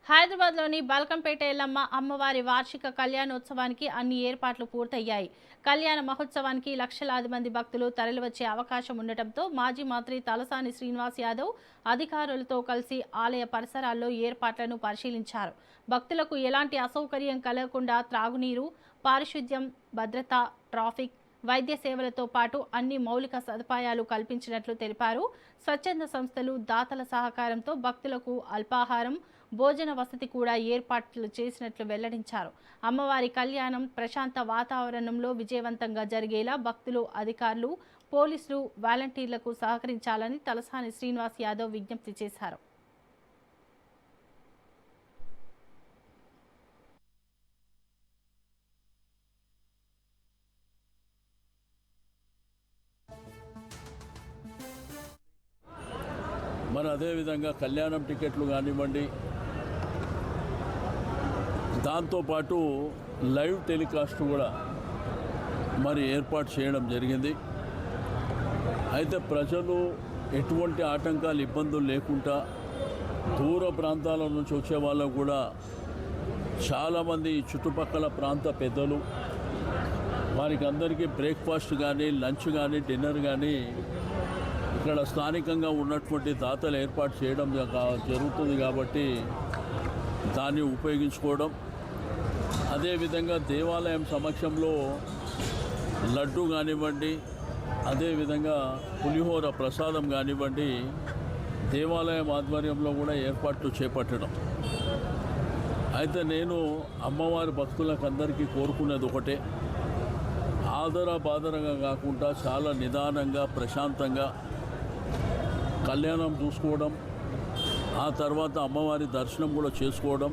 హైదరాబాద్లోని బల్కంపేట ఎల్లమ్మ అమ్మవారి వార్షిక కళ్యాణోత్సవానికి అన్ని ఏర్పాట్లు పూర్తయ్యాయి. కళ్యాణ మహోత్సవానికి లక్షలాది మంది భక్తులు తరలివచ్చే అవకాశం ఉండటంతో మాజీ మంత్రి తలసాని శ్రీనివాస్ యాదవ్ అధికారులతో కలిసి ఆలయ పరిసరాల్లో ఏర్పాట్లను పరిశీలించారు. భక్తులకు ఎలాంటి అసౌకర్యం కలగకుండా త్రాగునీరు, పారిశుద్ధ్యం, భద్రత, ట్రాఫిక్, వైద్య సేవలతో పాటు అన్ని మౌలిక సదుపాయాలు కల్పించినట్లు తెలిపారు. స్వచ్ఛంద సంస్థలు, దాతల సహకారంతో భక్తులకు అల్పాహారం, భోజన వసతి కూడా ఏర్పాట్లు చేసినట్లు వెల్లడించారు. అమ్మవారి కళ్యాణం ప్రశాంత వాతావరణంలో విజయవంతంగా జరిగేలా భక్తులు, అధికారులు, పోలీసులు, వాలంటీర్లకు సహకరించాలని తలసాని శ్రీనివాస్ యాదవ్ విజ్ఞప్తి చేశారు. మరి అదేవిధంగా కళ్యాణం టికెట్లు కానివ్వండి, దాంతోపాటు లైవ్ టెలికాస్ట్ కూడా మరి ఏర్పాటు చేయడం జరిగింది. అయితే ప్రజలు ఎటువంటి ఆటంకాలు, ఇబ్బందులు లేకుండా దూర ప్రాంతాల నుంచి వచ్చే వాళ్ళకు కూడా చాలామంది చుట్టుపక్కల ప్రాంత పెద్దలు వారికి అందరికీ బ్రేక్ఫాస్ట్ కానీ, లంచ్ కానీ, డిన్నర్ కానీ ఇక్కడ స్థానికంగా ఉన్నటువంటి దాతలు ఏర్పాటు చేయడం జరుగుతుంది. కాబట్టి దాన్ని ఉపయోగించుకోవడం, అదేవిధంగా దేవాలయం సమక్షంలో లడ్డు కానివ్వండి, అదేవిధంగా పులిహోర ప్రసాదం కానివ్వండి, దేవాలయం ఆధ్వర్యంలో కూడా ఏర్పాట్లు చేపట్టడం. అయితే నేను అమ్మవారి భక్తులకు అందరికీ కోరుకునేది ఒకటే, బాదరగా కాకుండా చాలా నిదానంగా, ప్రశాంతంగా కళ్యాణం చూసుకోవడం, ఆ తర్వాత అమ్మవారి దర్శనం కూడా చేసుకోవడం.